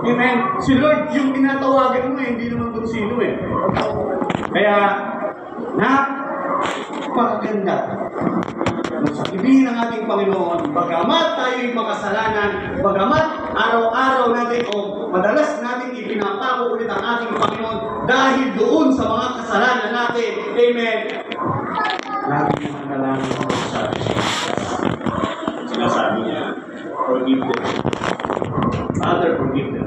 Amen. Si Lord, yung tinatawagan mo, hindi naman kung sino eh. Kaya, napakaganda. Sa ibigin ng ating Panginoon, bagamat tayo'y makasalanan, bagamat araw-araw natin o madalas natin ipinapako ulit ang ating Panginoon dahil doon sa mga kasalanan natin. Amen. Lagi na manalangin sa pagsasabi. Sinasabi niya, forgive them. Father, forgive them.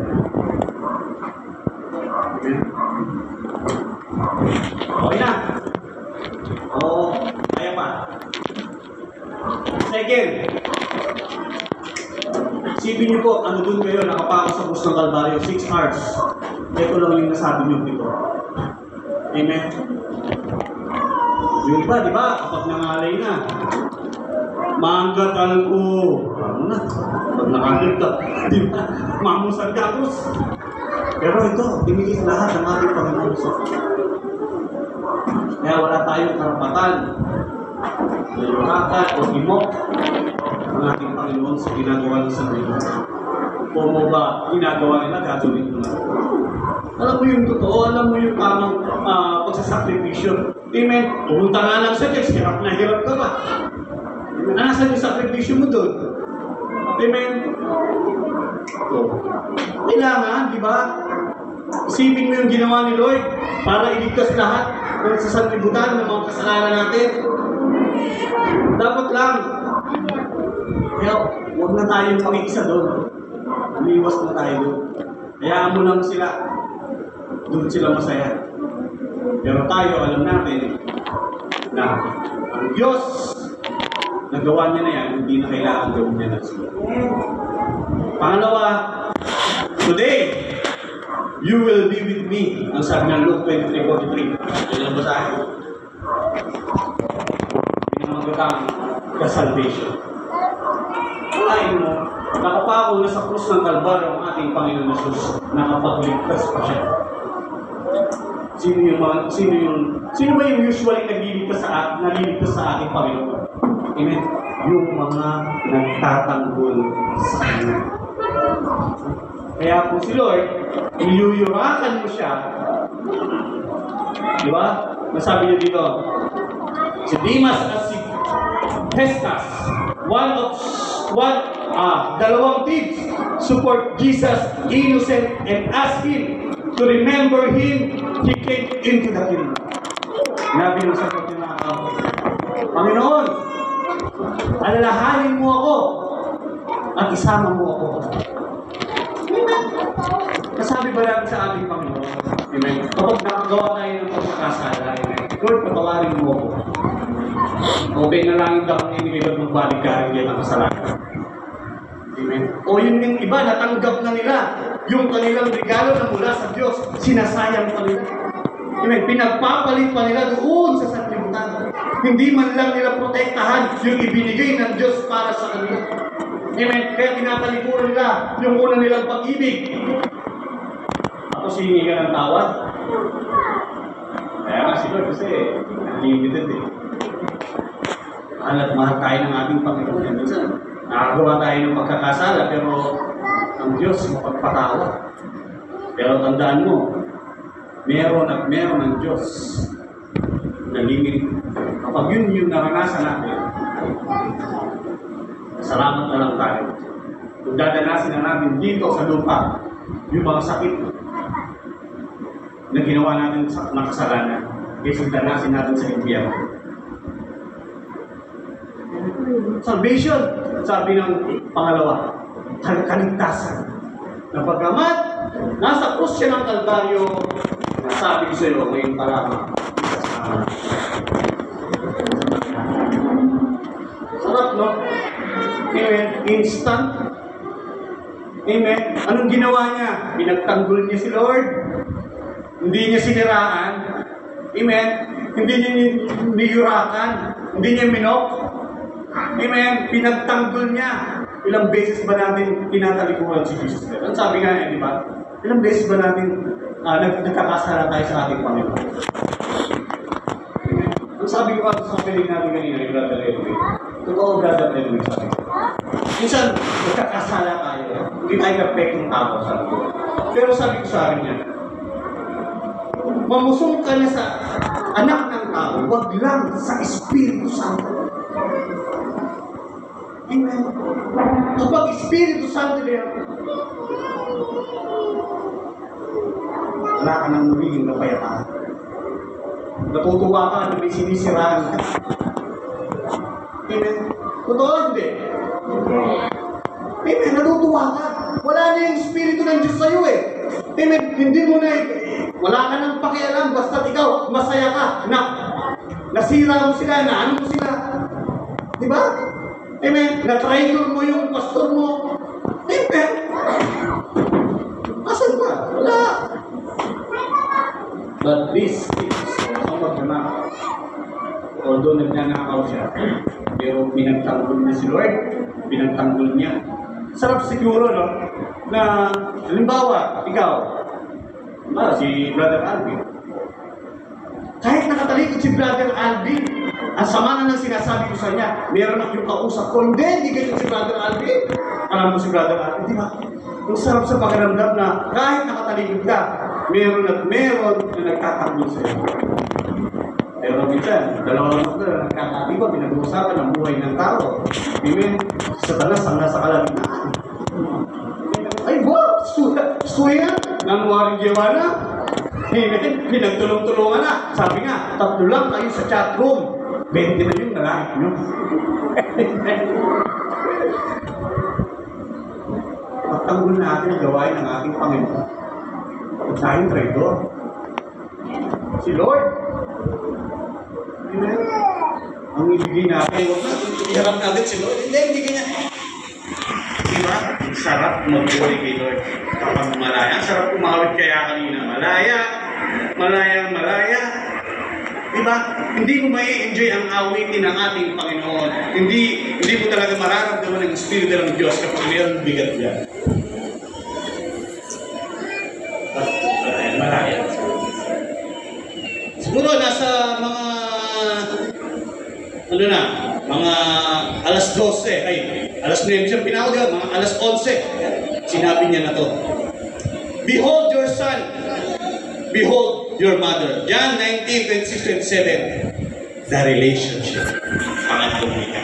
Amen. Okay na. Oo, kaya pa. Second, isipin niyo po, ano dun kayo, nakapako sa krus ng Kalbaryo, 6 hours. Ito lang yung nasabi niyo dito. Amen. Yung iba, di ba, kapag nangalay na, manggatal ko. Ano na? Pag nakaganda, di ba? Mamusag gagos. Pero ito, tiniis lahat ng ating Panginoon. Kaya wala tayong karapatan. Nilurakan o imok ang ating Panginoon sa ginagawa ng sarili. Kung mo ba ginagawa nila, gagawin mo na. Alam mo yung totoo, alam mo yung tamang pagsasakripisyo. Amen. Pumunta nga lang sa church, hirap na hirap ka ba? Nasaan yung sakripisyo mo doon? Amen. So, kailangan, di ba? Isipin mo yung ginawa ni Lord para iligtas lahat ng sasanlibutan ng mga kasalanan natin. Dapat lang. Kaya huwag na tayong pakikisa doon. Umiwas na tayo doon. Hayaan mo lang sila. Doon sila masaya. Pero tayo, alam natin na ang Diyos, nagawa niya na yan, hindi na kailangan gawin niya na sila. Pangalawa, today, you will be with me. Ang sabi ng Luke 23:43. Yan ang basahin. Pinamagatang the salvation. Kalain mo, nakapako na sa krus ng Kalbaryo ang ating Panginoon Jesus, nakapagligtas pa siya. Sino ba yung usually nagliligtas sa ating Panginoon? Amen. Yung mga nagtatanggol sa Kanya. Kaya kung si Lord, niyuyurakan mo siya, di ba? Nasabi niyo dito, si Demas at si Festus, dalawang thieves, support Jesus innocent and ask Him to remember Him. He came into the kingdom. Nabi ng sagot niya na ako, Panginoon, alalahanin mo ako at isama mo ako. Nasabi ba natin sa ating Panginoon? Amen. Kapag nakagawa tayo ng pagkakasala, Lord, patawarin mo ako. Okay na lang daw ang inibigay magbalik ka rin ang kasalanan. Amen. O yun yung iba, natanggap na nila yung kanilang regalo na mula sa Diyos, sinasayang pa nila. Amen. Pinagpapalit pa nila doon sa sanlibutan. Hindi man lang nila protektahan yung ibinigay ng Diyos para sa kanila. Amen. Kaya tinatalikuran nila yung una nilang pag-ibig. Tapos hihingi ka ng tawad. Kaya nga siguro kasi limited eh. Mahal at mahal tayo ng ating Panginoon. Minsan, nakagawa tayo ng pagkakasala pero ang Diyos mapagpatawa. Pero tandaan mo, meron at meron ang Diyos na limit. Kapag yun yung naranasan natin, salamat na lang tayo. Kung dadanasin na natin dito sa lupa, yung mga sakit na ginawa natin sa kasalanan, kaysa danasin natin sa impyerno. Salvation, sabi ng pangalawa, kaligtasan. Na pagkamat, nasa krus siya ng Kalbaryo, nasabi ko sa iyo, ngayon para sarap, no? Amen. Instant. Amen. Anong ginawa niya? Pinagtanggol niya si Lord. Hindi niya siniraan. Amen. Hindi niya niyurakan. Hindi niya minok. Amen. Pinagtanggol niya. Ilang beses ba natin tinatalikuran si Jesus? Ang sabi nga niya, di ba? Ilang beses ba natin nagkakasala tayo sa ating Panginoon? Ang sabi ko sa piling natin kanina, ni Brother Edwin. Totoo, Brother Edwin, sabi ko. Minsan, magkakasala tayo. Hindi tayo perfectong tao sa akin. Pero sabi ko sa akin yan, mamusong ka na sa anak ng tao, wag lang sa Espiritu Santo. Amen. Kapag Espiritu Santo na yan, wala ka nang magiging napayapaan. Natutuwa ka na may sinisiraan ka. Amen. Totoo hindi? Amen. Natutuwa ka. Wala na yung Espiritu ng Diyos sa'yo eh. Amen. Hindi mo na wala ka nang pakialam. Basta ikaw, masaya ka. Nasira mo sila, ano mo sila. Diba? Amen. Na-traitor mo yung pastor mo. Amen. Asan ba? Wala. But this is ang magdamag. Although nagnanakaw siya, pero pinagtanggol niya si Lord. Pinagtanggol niya. Sarap siguro, no? Na, halimbawa, ikaw, si Brother Alvin. Kahit nakatalikod si Brother Alvin, ang sama na ng sinasabi ko sa niya, meron akong kausap ko, hindi ganyan si Brother Alvin. Alam mo si Brother Alvin, di ba? Ang sarap sa pakiramdam na kahit nakatalikod ka, meron at meron na nagtatanggol sa iyo. Pero minsan, dalawang na nagkakatiba, pinag-uusapan ang buhay ng tao. Amen. Satanas ang nasa kalagitnaan. Ay, wow! Suya! Nanuwaring Giovanna? Amen. Pinagtulong-tulungan na. Sabi nga, 3 lang kayo sa chat room. 20 na yung nalakit nyo. Pagtanggol natin ang gawain ng ating Panginoon. At tayong traidor. Si Lord. Amen. Ang ibigay natin, huwag natin iharap natin si Lord. Hindi ganyan. Diba? Ang sarap mag-uwi kay Lord. Kapag malaya. Ang sarap umawit kaya kanina. Malaya. Diba? Hindi mo mai-enjoy ang awitin ng ating Panginoon. Hindi mo talaga mararamdaman ng Espiritu ng Diyos kapag mayroong bigat yan. Malaya. Siguro nasa mga mga alas 12, alas 9 siyang pinako diyan, mga alas 11. Sinabi niya na to. Behold your son, behold your mother. John 19:26-27. The relationship. Pangatlong wika.